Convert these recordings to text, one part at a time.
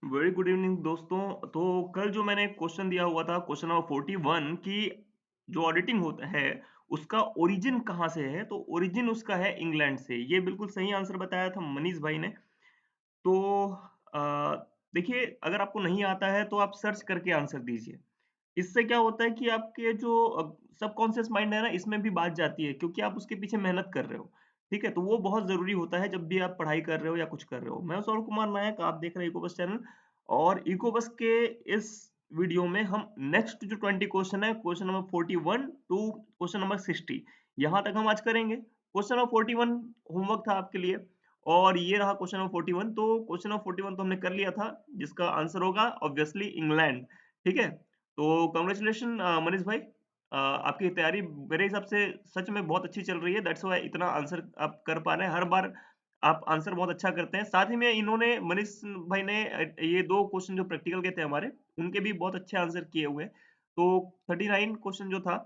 Very good evening दोस्तों। तो कल जो मैंने क्वेश्चन दिया हुआ था, क्वेश्चन नंबर 41 कि जो ऑडिटिंग होता है उसका ओरिजिन कहाँ से है, तो ओरिजिन उसका है इंग्लैंड से। ये बिल्कुल सही आंसर बताया था मनीष भाई ने। तो देखिए, अगर आपको नहीं आता है तो आप सर्च करके आंसर दीजिए। इससे क्या होता है कि आपके जो सबकॉन्शियस माइंड है ना, इसमें भी बात जाती है, क्योंकि आप उसके पीछे मेहनत कर रहे हो। ठीक है? तो वो बहुत ज़रूरी होता है जब भी आप पढ़ाई कर रहे हो या कुछ कर रहे हो। मैं सौरभ कुमार नायक, आप देख रहे हैं इकोबस चैनल। और इकोबस के इस वीडियो में हम नेक्स्ट जो 20 क्वेश्चन है, question number 41 to question number 60, यहाँ तक हम आज करेंगे। क्वेश्चन नंबर 41 होमवर्क था आपके लिए, और ये रहा क्वेश्चन नंबर 41। तो क्वेश्चन नंबर 41 तो हमने कर लिया था, जिसका आंसर होगा ऑब्वियसली इंग्लैंड। ठीक है? तो कांग्रेचुलेशन मनीष भाई। आपकी तैयारी मेरे हिसाब से सच में बहुत अच्छी चल रही है, दैट्स व्हाई इतना आंसर आप कर पा रहे हैं। हर बार आप आंसर बहुत अच्छा करते हैं। साथ ही में इन्होंने मनीष भाई ने ये 2 क्वेश्चन जो प्रैक्टिकल के थे हमारे, उनके भी बहुत अच्छे आंसर किए हुए हैं। तो 39 क्वेश्चन जो था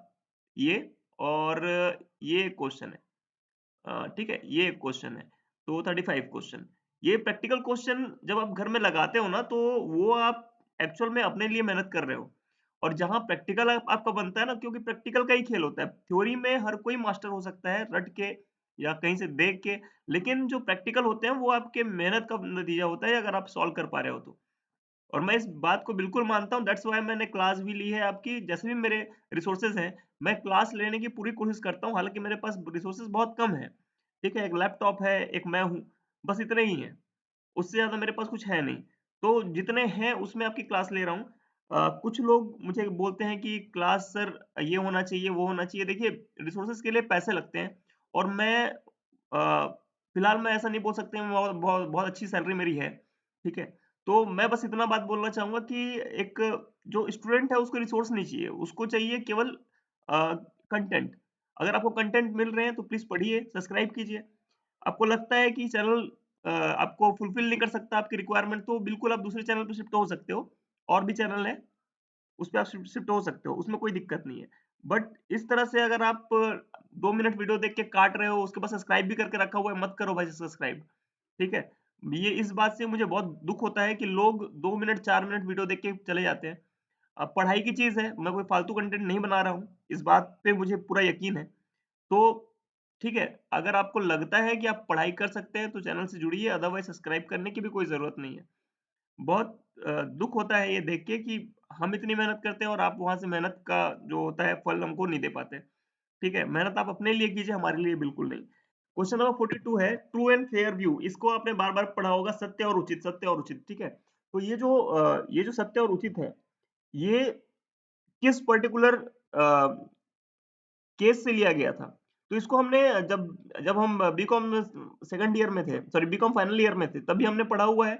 ये, और ये क्वेश्चन है। ठीक है? ये एक क्वेश्चन है। तो 35 क्वेश्चन। ये प्रैक्टिकल क्वेश्चन जब आप घर में लगाते हो ना, तो वो आप एक्चुअल में अपने लिए मेहनत कर रहे हो। और जहाँ प्रैक्टिकल आपका बनता है ना, क्योंकि प्रैक्टिकल का ही खेल होता है। थ्योरी में हर कोई मास्टर हो सकता है रट के या कहीं से देख के, लेकिन जो प्रैक्टिकल होते हैं वो आपके मेहनत का नतीजा होता है, अगर आप सॉल्व कर पा रहे हो तो। और मैं इस बात को बिल्कुल मानता हूँ, दैट्स व्हाई मैंने क्लास भी ली है आपकी। जैसे भी मेरे रिसोर्सेज़ हैं, मैं क्लास लेने की पूरी कोशिश करता हूँ, हालाँकि मेरे पास रिसोर्सेज़ बहुत कम हैं। ठीक है? एक लैपटॉप है, एक मैं हूँ, बस इतने ही हैं। उससे ज़्यादा मेरे पास कुछ है नहीं। तो जितने हैं उसमें आपकी क्लास ले रहा हूँ। कुछ लोग मुझे बोलते हैं कि क्लास सर ये होना चाहिए, वो होना चाहिए। देखिए, रिसोर्सेज़ के लिए पैसे लगते हैं, और फिलहाल मैं ऐसा नहीं बोल सकता हूँ, बहुत बहुत बहुत अच्छी सैलरी मेरी है। ठीक है? तो मैं बस इतना बात बोलना चाहूँगा कि एक जो स्टूडेंट है उसको रिसोर्स नहीं चाहिए, उसको चाहिए केवल कंटेंट। अगर आपको कंटेंट मिल रहे हैं तो प्लीज़ पढ़िए, सब्सक्राइब कीजिए। आपको लगता है कि चैनल आपको फुलफिल नहीं कर सकता आपकी रिक्वायरमेंट, तो बिल्कुल आप दूसरे चैनल पे शिफ्ट हो सकते हो। और भी चैनल हैं, उस पे आप शिफ्ट शिफ्ट हो सकते हो, उसमें कोई दिक्कत नहीं है। बट इस तरह से अगर आप 2 मिनट वीडियो देख के काट रहे हो, उसके बाद सब्सक्राइब भी करके रखा हुआ है, मत करो भाई सब्सक्राइब। ठीक है? ये इस बात से मुझे बहुत दुःख होता है कि लोग 2 मिनट, 4 मिनट वीडियो देख के चले जाते हैं। पढ़ाई की चीज़ है, मैं कोई फालतू कंटेंट नहीं बना रहा हूँ, इस बात पे मुझे पूरा यकीन है। तो ठीक है, अगर आपको लगता है कि आप पढ़ाई कर सकते हैं तो चैनल से जुड़िए, अदरवाइज़ सब्सक्राइब करने की भी कोई ज़रूरत नहीं है। बहुत दुःख होता है ये देख के कि हम इतनी मेहनत करते हैं और आप वहाँ से मेहनत का जो होता है फल हमको नहीं दे पाते। ठीक है? मेहनत आप अपने लिए कीजिए, हमारे लिए बिल्कुल नहीं। क्वेश्चन नंबर 42 है ट्रू एंड फेयर व्यू। इसको आपने बार-बार पढ़ा होगा, सत्य और उचित, ठीक है? तो ये जो सत्य और उचित है, ये किस पर्टिकुलर केस से लिया गया था? तो इसको हमने जब जब हम बीकॉम सेकंड ईयर में थे, सॉरी बीकॉम फाइनल ईयर में थे, तभी हमने पढ़ा हुआ है।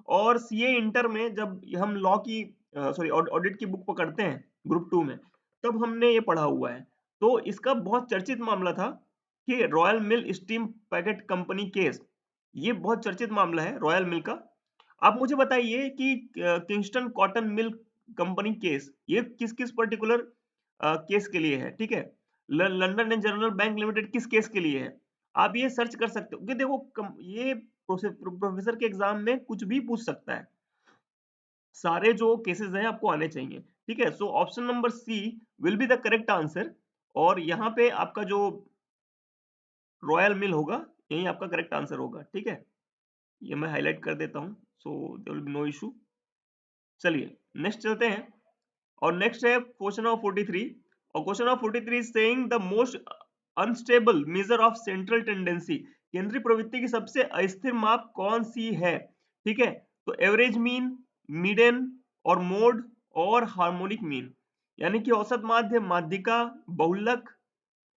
और सीए इंटर में जब हम लॉ की सॉरी ऑडिट की बुक पकड़ते हैं ग्रुप 2 में, तब हमने ये पढ़ा हुआ है। तो इसका बहुत चर्चित मामला था कि रॉयल मिल स्टीम पैकेट कंपनी केस, ये बहुत चर्चित मामला है रॉयल मिल का। आप मुझे बताइए कि Kingston cotton mill company case, ये किस-किस पर्टिकुलर केस के लिए है, ठीक है? London and general bank limited किस केस के लिए है? आप ये सर्च कर सकते हो, क्योंकि देखो ये प्रोफेसर के एग्जाम में कुछ भी पूछ सकता है। सारे जो केसेस हैं आपको आने चाहिए, ठीक है? So option number C will be the correct answer. और यहाँ पे आपका जो रॉयल मिल होगा, यही आपका करेक्ट आंसर होगा, ठीक है? ये मैं हाइलाइट कर देता हूँ, so there will be no issue. चलिए नेक्स्ट चलते हैं। और नेक्स्ट है क्वेश्चन नंबर 43। और question number 43 is saying the most unstable major of central tendency. केंद्रीय प्रवृत्ति की सबसे अस्थिर माप कौन सी है? ठीक है? तो एवरेज मीन, मीडियन और मोड और हार्मोनिक मीन, यानी कि औसत माध्य, माध्यिका, बहुलक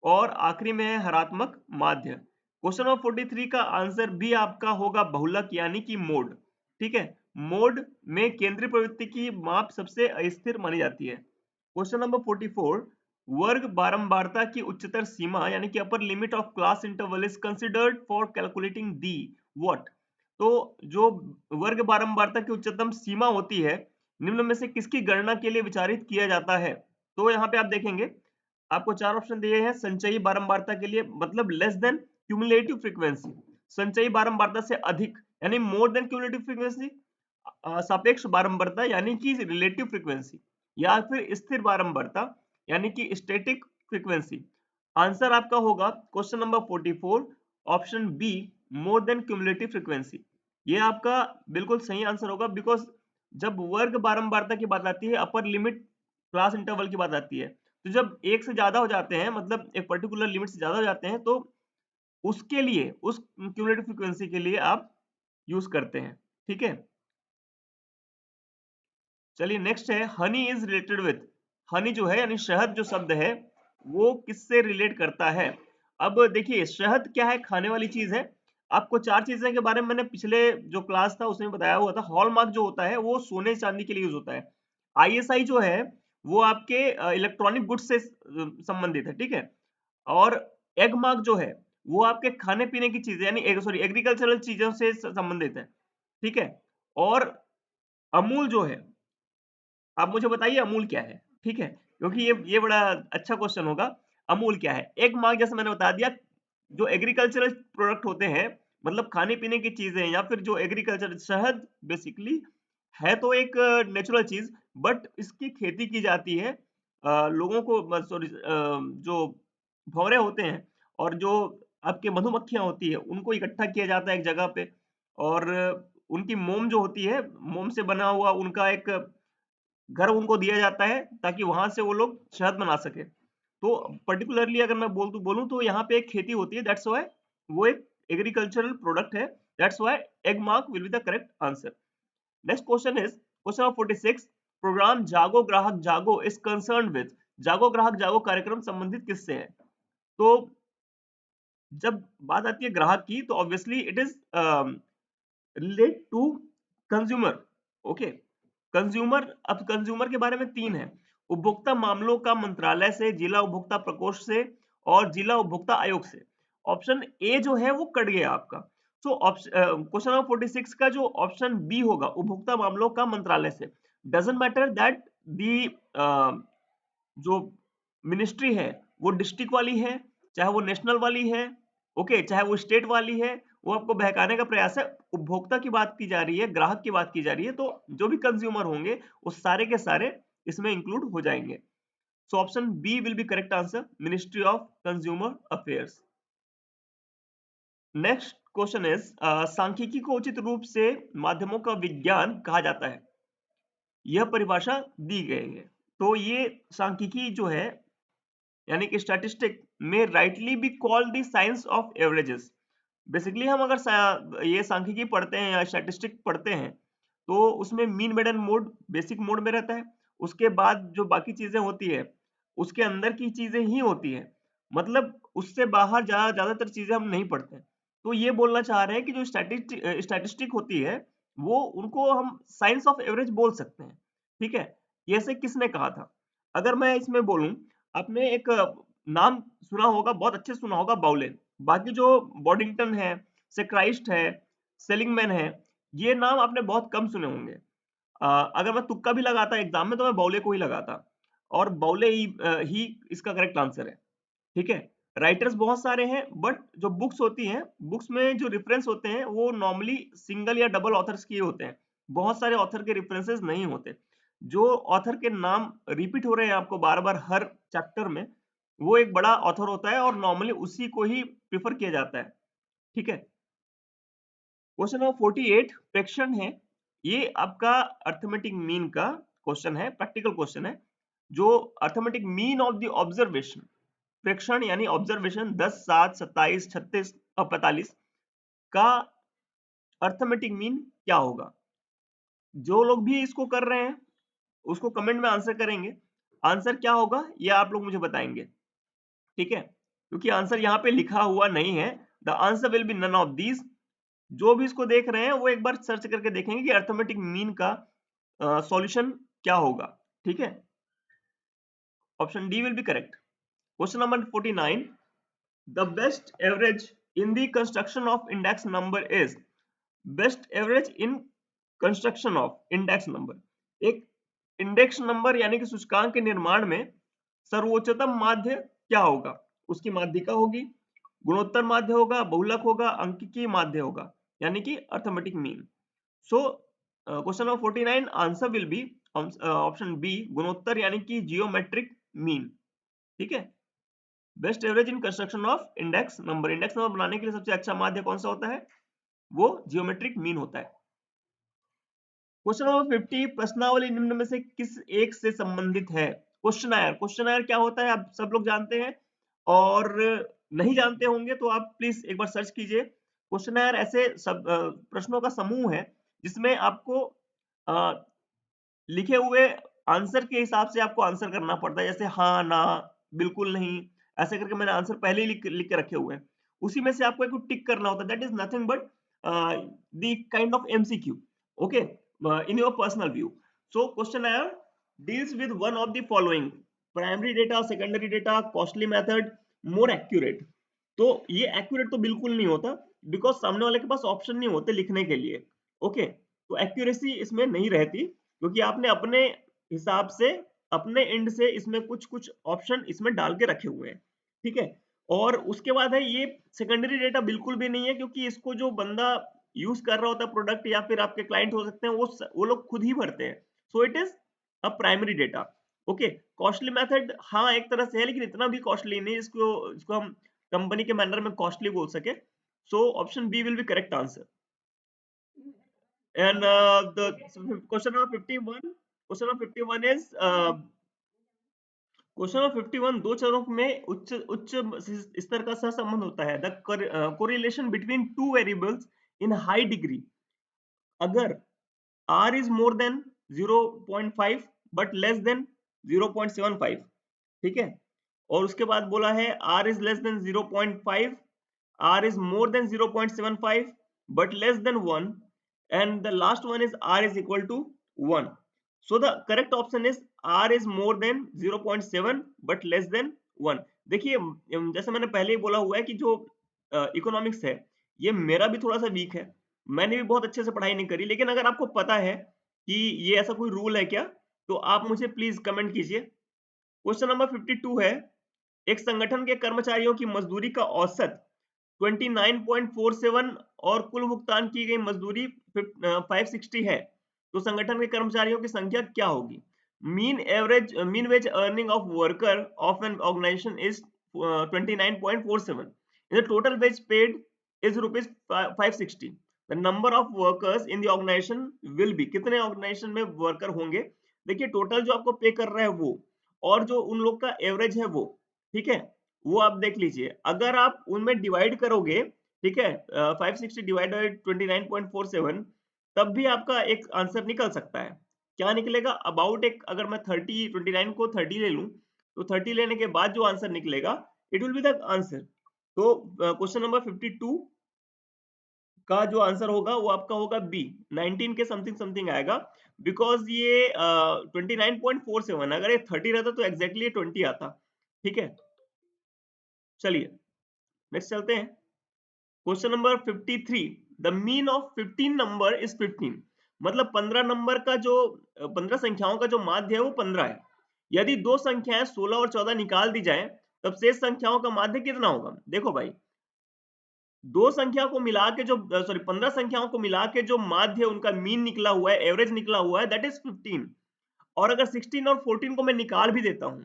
और आखिरी में है हरात्मक माध्य। क्वेश्चन नंबर 43 का आंसर भी आपका होगा बहुलक यानी कि मोड। ठीक है? मोड में केंद्रीय प्रवृत्ति की माप सबसे अस्थिर मानी जाती है। क्वेश्चन नंबर 44, वर्ग बारंबारता की उच्चतर सीमा यानी कि upper limit of class interval is considered for calculating the what. तो जो वर्ग बारंबारता की उच्चतम सीमा होती है, निम्न में से किसकी गणना के लिए विचारित किया जाता है? तो यहाँ पे आप देखेंगे, आपको 4 ऑप्शन दिए हैं संचयी बारंबारता के लिए, मतलब लेस देन क्युमुलेटिव फ्रीक्वेंसी। संचयी बारंबारता से अधिक यानी मोर देन क्युमुलेटिव फ्रीक्वेंसी। सापेक्ष बारंबारता यानी कि रिलेटिव फ्रीक्वेंसी, या फिर स्थिर बारंबारता यानी कि स्टैटिक फ्रीक्वेंसी। आंसर आपका होगा question number 44 option B, more than cumulative frequency. ये आपका बिल्कुल सही आंसर होगा, बिकॉज जब वर्ग बारंबारता की बात आती है, अपर लिमिट क्लास इंटरवल की बात आती है, तो जब एक से ज्यादा हो जाते हैं, मतलब एक पर्टिकुलर लिमिट से ज्यादा हो जाते हैं, तो उसके लिए, उस क्यूमुलेटिव फ्रीक्वेंसी के लिए आप यूज करते हैं। ठीक है, चलिए नेक्स्ट है honey is related with. Honey जो है यानी शहद जो शब्द है, वो किससे रिलेट करता है? अब देखिए, शहद क्या है? खाने वाली चीज है। आपको चार चीजें के बारे में मैंने पिछले जो क्लास था उसमें बताया हुआ था। हॉलमार्क जो होता है वो सोने चांदी के लिए यूज होता है। आईएसआई जो है वो आपके इलेक्ट्रॉनिक गुड्स से संबंधित है, ठीक है। और एग मार्क जो है वो आपके खाने पीने की चीजें यानी सॉरी एग्रीकल्चरल चीजों से संबंधित है, ठीक है। और अमूल जो है, आप मुझे बताइए अमूल क्या है? ठीक है, क्योंकि ये बड़ा अच्छा क्वेश्चन होगा। अमूल क्या है? एग मार्क जैसे मैंने बता दिया, जो एग्रीकल्चरल प्रोडक्ट होते हैं, मतलब खाने पीने की चीजें या फिर जो एग्रीकल्चर, शहद बेसिकली है तो एक नेचुरल चीज, बट इसकी खेती की जाती है लोगों को, सॉरी, जो भौरे होते हैं और जो आपके मधुमक्खियां होती है उनको इकट्ठा किया जाता है एक जगह पे, और उनकी मोम जो होती है, मोम से बना हुआ उनका एक घर उनको दिया जाता है ताकि वहां से वो लोग शहद बना सके। तो पर्टिकुलरली अगर मैं बोलूं तो यहाँ पे एक खेती होती है, दैट्स व्हाई वो एक एग्रीकल्चरल प्रोडक्ट है, that's why Agmark will be the correct answer. Next question is question number 46, program Jago Grahak जागो इज कंसर्न विद। जागो ग्राहक जागो कार्यक्रम संबंधित किससे है? तो जब बात आती है ग्राहक की, तो obviously it is relate to consumer. Okay, consumer, अब कंज्यूमर के बारे में तीन है, उपभोक्ता मामलों का मंत्रालय से, जिला उपभोक्ता प्रकोष्ठ से, और जिला उपभोक्ता आयोग से। ऑप्शन ए जो है वो कट गया आपका। सो क्वेश्चन नंबर 46 का जो ऑप्शन बी होगा, उपभोक्ता मामलों का मंत्रालय से, डजेंट मैटर दैट दी जो मिनिस्ट्री है वो डिस्ट्रिक्ट वाली है, चाहे वो नेशनल वाली है, ओके, चाहे वो स्टेट वाली है, वो आपको बहकाने का प्रयास है। उपभोक्ता की बात की जा रही है, ग्राहक की बात की जा रही है, तो जो भी कंज्यूमर होंगे वो सारे के सारे इसमें इंक्लूड हो जाएंगे। So option B will be correct answer, ministry of consumer affairs. Next question is, सांख्यिकी को उचित रूप से माध्यमों का विज्ञान कहा जाता है, यह परिभाषा दी गई है। तो ये सांख्यिकी जो है यानी कि स्टैटिस्टिक में rightly be called the science of averages. Basically हम अगर ये सांख्यिकी पढ़ते हैं या स्टैटिस्टिक पढ़ते हैं, तो उसमें mean median mode basic mode में रहता है। उसके बाद जो बाकी चीजें होती है उसके अंदर की चीजें ही होती है, मतलब उससे बाहर ज्यादातर चीजें हम नहीं पढ़ते। तो ये बोलना चाह रहे हैं कि जो स्टैटिस्टिक होती है वो, उनको हम साइंस ऑफ एवरेज बोल सकते हैं, ठीक है। ये ऐसे किसने कहा था? अगर मैं इसमें बोलूं, आपने एक नाम सुना होगा, बहुत अच्छे सुना होगा, बाउले। बाकी जो बॉडिंगटन है, सेक्राइस्ट है, सेलिंगमैन है, ये नाम आपने बहुत कम सुने होंगे। अगर मैं तुक्का भी लगाता एग्जाम में तो मैं बाउले को ही लगाता, और बाउले ही इसका करेक्ट आंसर है, ठीक है। राइटर्स बहुत सारे हैं, बट जो बुक्स होती हैं, बुक्स में जो रेफरेंस होते हैं वो नॉर्मली सिंगल या डबल ऑथर्स के होते हैं, बहुत सारे ऑथर के रेफरेंसेस नहीं होते। जो ऑथर के नाम रिपीट हो रहे हैं आपको बार बार हर चैप्टर में, वो एक बड़ा ऑथर होता है और नॉर्मली उसी को ही प्रिफर किया जाता है, ठीक है। क्वेश्चन नंबर 48 प्रेक्षण है। ये आपका अर्थमेटिक मीन का क्वेश्चन है, प्रैक्टिकल क्वेश्चन है। जो arithmetic mean of the observation, प्रेक्षण यानी ऑब्जर्वेशन 10, 7, 27, 36 और 45 का अर्थमेटिक मीन क्या होगा? जो लोग भी इसको कर रहे हैं उसको कमेंट में आंसर करेंगे, आंसर क्या होगा ये आप लोग मुझे बताएंगे, ठीक है। क्योंकि आंसर यहाँ पे लिखा हुआ नहीं है, the answer will be none of these. जो भी इसको देख रहे हैं वो एक बार सर्च करके देखेंगे कि अर्थमेटिक मीन का सॉल्यूशन क्या होगा, ठीक है। Option D will be correct. Question number 49, the best average in the construction of index number is. Best average in construction of index number, एक इंडेक्स नंबर यानी कि सूचकांक के निर्माण में सर्वोच्चतम माध्य क्या होगा? उसकी माध्यिका होगी, गुणोत्तर माध्य होगा, बहुलक होगा, अंकिकीय माध्य होगा, यानी कि arithmetic mean. So question number 49 answer will be option B गुणोत्तर यानी कि जियोमेट्रिक मीन। ठीक है। Best average in construction of index number बनाने के लिए सबसे अच्छा माध्य कौन सा होता है? वो जियोमेट्रिक मीन होता है। क्वेश्चन नंबर 50 प्रश्नावली निम्न में से किस एक से संबंधित है? क्वेश्चन क्या होता है आप सब लोग जानते हैं, और नहीं जानते होंगे तो आप प्लीज एक बार सर्च कीजिए। क्वेश्चन ऐसे सब प्रश्नों का समूह है जिसमें आपको लिखे हुए आंसर के हिसाब से आपको आंसर करना पड़ता है, जैसे हाँ ना, बिल्कुल नहीं, ऐसे करके मैंने आंसर पहले ही लिख के रखे हुए हैं। उसी में से आपको एक टिक करना होता है, that is nothing but the kind of MCQ. Okay, in your personal view. So questionnaire deals with one of the following: primary data, secondary data, costly method, more accurate. तो ये एक्यूरेट तो बिल्कुल नहीं होता, because सामने वाले के पास option नहीं होते लिखने के लिए। ओके, तो एक्यूरेसी इसमें नहीं रहती, क्योंकि आपने अपने हिसाब से अपने एंड से इसमें कुछ कुछ ऑप्शन इसमें डाल के रखे हुए हैं। ठीक है। और उसके बाद है ये सेकेंडरी डेटा बिल्कुल भी नहीं है, क्योंकि इसको जो बंदा यूज कर रहा होता है प्रोडक्ट, या फिर आपके क्लाइंट हो सकते हैं, वो लोग खुद ही भरते हैं। So it is a primary data. Okay, costly method हाँ एक तरह से है, लेकिन इतना भी कॉस्टली नहीं इसको इसको हम कंपनी के मैनर में कॉस्टली बोल सके। So option B will be correct answer. And the question number 51, question number 51 is question number 51 दो चरों में उच्च उच्च स्तर का सहसंबंध होता है, the correlation between two variables in high degree, अगर r is more than 0.5 but less than 0.75। ठीक है। और उसके बाद बोला है r is less than 0.5, r is more than 0.75 but less than 1, and the last one is r is equal to 1। so the correct option is r is more than 0.7 but less than 1। देखिए जैसे मैंने पहले ही बोला हुआ है कि जो economics है ये मेरा भी थोड़ा सा वीक है, मैंने भी बहुत अच्छे से पढ़ाई नहीं करी, लेकिन अगर आपको पता है कि ये ऐसा कोई रूल है क्या, तो आप मुझे प्लीज कमेंट कीजिए। क्वेश्चन नंबर 52 है, एक संगठन के कर्मचारियों की मजदूरी का औसत 29.47 और कुल भुगतान की गई मजदूरी 560 है, तो संगठन के कर्मचारियों की संख्या क्या होगी? Mean wage earning of worker of an organisation is 29.47। The total wage paid is rupees 560। The number of workers in the organisation will be, कितने ऑर्गेनाइजेशन में वर्कर होंगे? देखिए टोटल जो आपको पे कर रहा है वो, और जो उन लोग का एवरेज है वो, ठीक है, वो आप देख लीजिए। अगर आप उनमें डिवाइड करोगे, ठीक है, 560 डिवाइडेड 29.47, तब भी आपका एक आंसर निकल सकता है। क्या निकलेगा? अबाउट एक, अगर मैं 29 को 30 ले लूं, तो 30 लेने के बाद जो आंसर निकलेगा it will be the answer. तो क्वेश्चन नंबर 52 का जो आंसर होगा वो आपका होगा बी, 19 के समथिंग समथिंग आएगा, बिकॉज ये 29.47, अगर ये 30 रहता तो एग्जैक्टली 20 आता। ठीक है, चलिए नेक्स्ट चलते हैं। Question number 53, the mean of 15 number is 15। मतलब 15 नंबर का जो 15 संख्याओं का जो माध्य है वो 15 है। यदि दो संख्याएं 16 और 14 निकाल दी जाए तब शेष संख्याओं का माध्य कितना होगा? देखो भाई, दो संख्या को मिला के जो 15 संख्याओं को मिला के जो माध्य उनका मीन निकला हुआ है, एवरेज निकला हुआ है, दैट इज 15। और अगर 16 और 14 को मैं निकाल भी देता हूं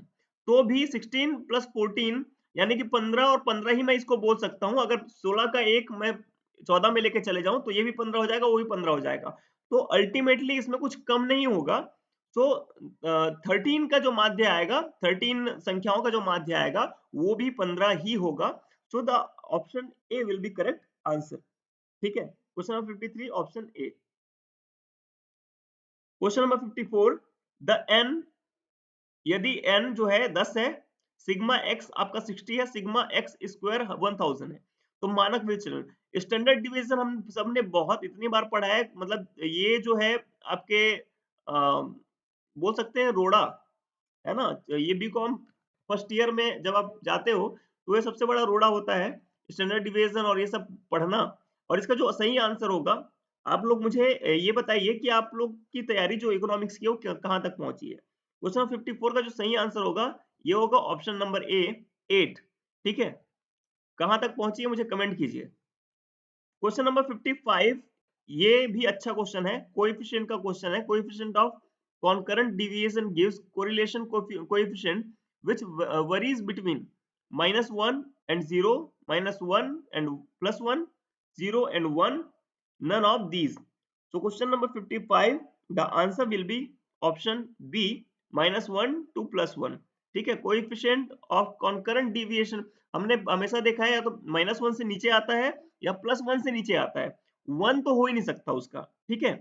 तो भी 16 प्लस 14 यानी कि 15 और 15 ही मैं इसको बोल सकता हूं। अगर 16 का एक मैं 14 में लेके चले जाऊं तो ये भी 15 हो जाएगा, वो भी 15 हो जाएगा। तो अल्टीमेटली इसमें कुछ कम नहीं होगा। तो 13 का जो माध्य आएगा, 13 संख्याओं का जो माध्य आएगा वो भी 15 ही होगा। So the option A will be correct answer. ठीक है, question number 53 option A. Question number 54, the N, यदि n जो है 10 है, सिग्मा x आपका 60 है, सिग्मा x स्क्वायर 1000 है, तो मानक विचलन, स्टैंडर्ड डिवीजन हम सबने बहुत इतनी बार पढ़ा है, मतलब ये जो है आपके बोल सकते हैं रोड़ा, है ना? ये बीकॉम फर्स्ट ईयर में जब आप जाते हो तो ये सबसे बड़ा रोड़ा होता है, स्टैंडर्ड डिवीजन और ये सब पढ़ना। और इसका जो सही आंसर होगा, आप लोग मुझे ये बताइए कि आप लोग की तैयारी जो इकोनॉमिक्स की है वो कहाँ तक पहुंची है। क्वेश्चन 54 का जो सही आंसर होगा ये होगा ऑप्शन नंबर ए, 8। ठीक है, कहाँ तक पहुंची है मुझे कमेंट कीजिए। क्वेश्चन नंबर 55, ये भी अच्छा क्वेश्चन है, कोएफिशिएंट का क्वेश्चन है। Coefficient of concurrent deviation gives correlation coefficient which varies between -1 and 0, -1 and +1, 0 and 1, none of these. So question number 55, the answer will be option B, -1 to +1. ठीक है, coefficient of concurrent deviation हमने हमेशा देखा है या तो -1 से नीचे आता है या +1 से नीचे आता है, 1 तो हो ही नहीं सकता उसका। ठीक है,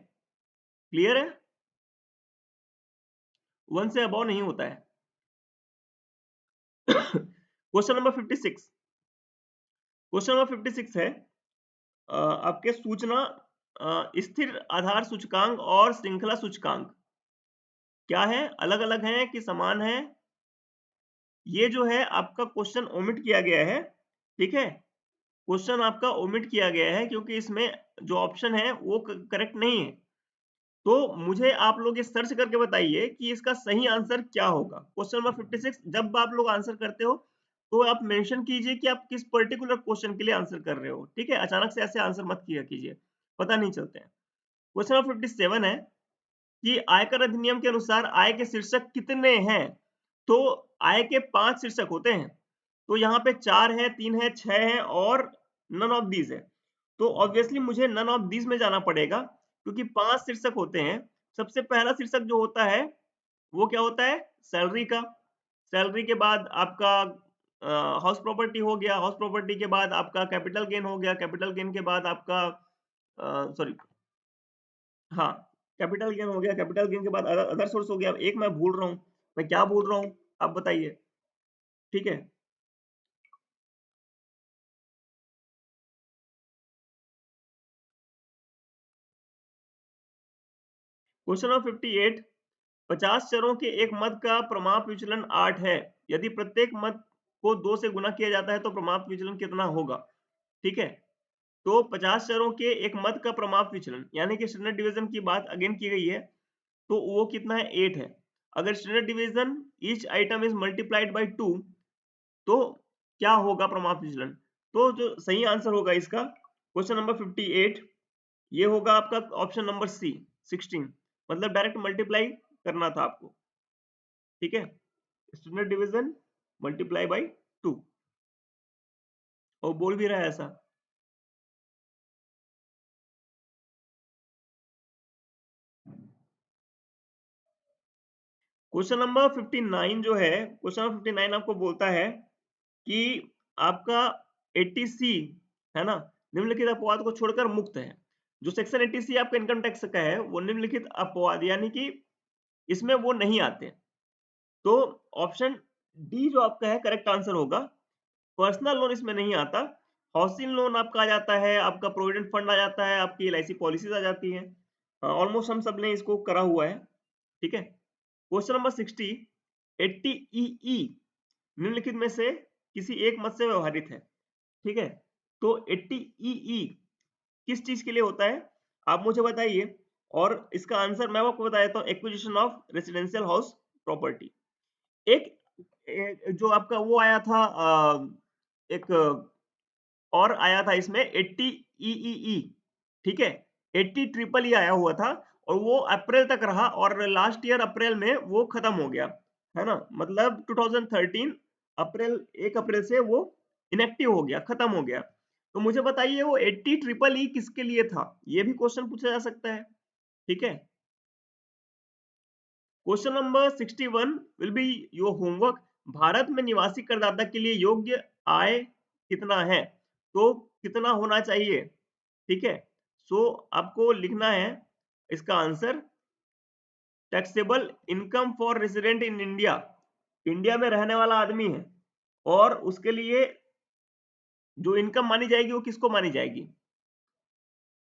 क्लियर है, 1 से अबव नहीं होता है। क्वेश्चन नंबर 56, क्वेश्चन नंबर 56 है आपके सूचना स्थिर आधार सूचकांक और श्रृंखला सूचकांक क्या है, अलग अलग हैं कि समान है। ये जो है आपका क्वेश्चन ओमिट किया गया है। ठीक है, क्वेश्चन आपका ओमिट किया गया है क्योंकि इसमें जो ऑप्शन है वो करेक्ट नहीं है। तो मुझे आप लोग ये सर्च करके बताइए कि इसका सही आंसर क्या होगा। क्वेश्चन नंबर 56 जब आप लोग आंसर करते हो तो आप मेंशन कीजिए कि आप किस पर्टिकुलर क्वेश्चन के लिए आंसर कर रहे हो। ठीक है, अचानक से ऐसे आंसर मत किया कीजिए, पता नहीं चलते हैं। क्वेश्चन नंबर 57 है कि आयकर अधिनियम के अनुसार आय के शीर्षक कितने हैं। तो आय के 5 शीर्षक होते हैं, तो यहाँ पे 4 है, 3 है, 6 है और नन ऑफ दीज है। तो ऑब्वियसली मुझे नन ऑफ दीज में जाना पड़ेगा क्योंकि 5 शीर्षक होते हैं। सबसे पहला शीर्षक जो होता है वो क्या होता है, सैलरी का। सैलरी के बाद आपका हाउस प्रॉपर्टी हो गया, हाउस प्रॉपर्टी के बाद आपका कैपिटल गेन हो गया, कैपिटल गेन के बाद आपका सॉरी, हाँ, कैपिटल गेन हो गया, कैपिटल गेन के बाद अदर अदर सोर्स हो गया। एक मैं भूल रहा हूँ, मैं क्या भूल रहा हूँ आप बताइए। ठीक है, क्वेश्चन नंबर 58, 50 चरों के एक मद का प्रमाप विचलन 8 है। यदि प्रत्येक मद को 2 से गुना किया जाता है तो प्रमाप विचलन कितना होगा। ठीक है, तो 50 चरों के एक मद का प्रमाप विचलन यानी कि स्टैंडर्ड डिवीजन की बात अगेन की गई है, तो वो कितना है, 8 है। अगर standard division each item is multiplied by 2 तो क्या होगा प्रमाप विचलन। तो जो सही आंसर होगा इसका क्वेश्चन नंबर 58 ये होगा आपका ऑप्शन नंबर सी, 16। मतलब डायरेक्ट मल्टीप्लाई करना था आपको। ठीक है, स्टैंडर्ड डिवीजन मल्टीप्लाई बाय 2, और बोल भी रहा है ऐसा। क्वेश्चन नंबर 59 जो है, क्वेश्चन नंबर 59 आपको बोलता है कि आपका 80C है ना, निम्नलिखित अपवाद को छोड़कर मुक्त है। जो सेक्शन 80C आपका इनकम टैक्स का है वो निम्नलिखित अपवाद यानी कि इसमें वो नहीं आते। तो ऑप्शन डी जो आपका है करेक्ट आंसर होगा। पर्सनल लोन इसमें नहीं आता, हाउसिंग लोन आपका आ जाता है, आपका प्रोविडेंट फंड आ जाता है, आपकी एलआईसी पॉलिसीज आ जाती हैं। ऑलमोस्ट हम सब ने इसको करा हुआ है। ठीक है, क्वेश्चन नंबर 60, 80EE निम्नलिखित में से किसी एक मत से व्यवहारित है। ठीक है, तो 80EE किस चीज के लिए होता है आप मुझे बताइए, और इसका आंसर मैं आपको बता देता हूँ, acquisition of residential house property. एक जो आपका वो आया था एक और आया था इसमें 80EEE। ठीक है, 80 ट्रिपल ई आया हुआ था और वो अप्रैल तक रहा और लास्ट ईयर अप्रैल में वो खत्म हो गया, है ना। मतलब 2013 अप्रैल 1 अप्रैल से वो इनएक्टिव हो गया, खत्म हो गया। तो मुझे बताइए वो 80 ट्रिपल ई किसके लिए था, ये भी क्वेश्चन पूछा जा सकता है। ठीक है, question number 61 will be your homework. Bharat में निवासी करदाता के लिए योग्य आय कितना है, तो कितना होना चाहिए। ठीक है, सो आपको लिखना है इसका answer, taxable income for resident in India, India में रहने वाला आदमी है और उसके लिए जो इनकम मानी जाएगी वो किसको मानी जाएगी।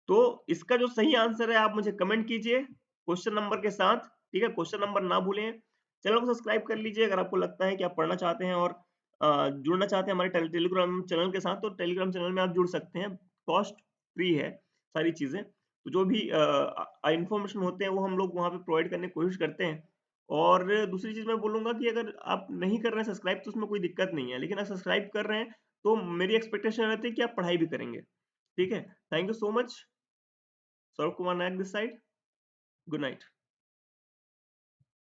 तो इसका जो सही आंसर है आप मुझे कमेंट कीजिए क्वेश्चन नंबर के साथ। ठीक है, क्वेश्चन नंबर ना भूलें। चैनल को सब्सक्राइब कर लीजिए अगर आपको लगता है कि आप पढ़ना चाहते हैं और जुड़ना चाहते हैं हमारे टेलीग्राम चैनल के साथ, तो टेलीग्राम चैनल में आप जुड़ सकते हैं, कॉस्ट फ्री है सारी चीज़ें। तो जो भी इंफॉर्मेशन होते हैं वो हम लोग वहाँ पे प्रोवाइड करने की कोशिश करते हैं। और दूसरी चीज़ मैं बोलूँगा कि अगर आप नहीं कर रहे हैं सब्सक्राइब तो उसमें कोई दिक्कत नहीं है, लेकिन आप सब्सक्राइब कर रहे हैं तो मेरी एक्सपेक्टेशन रहती है कि आप पढ़ाई भी करेंगे। ठीक है, thank you so much. Saurabh Kumar Nayak this side. Good night.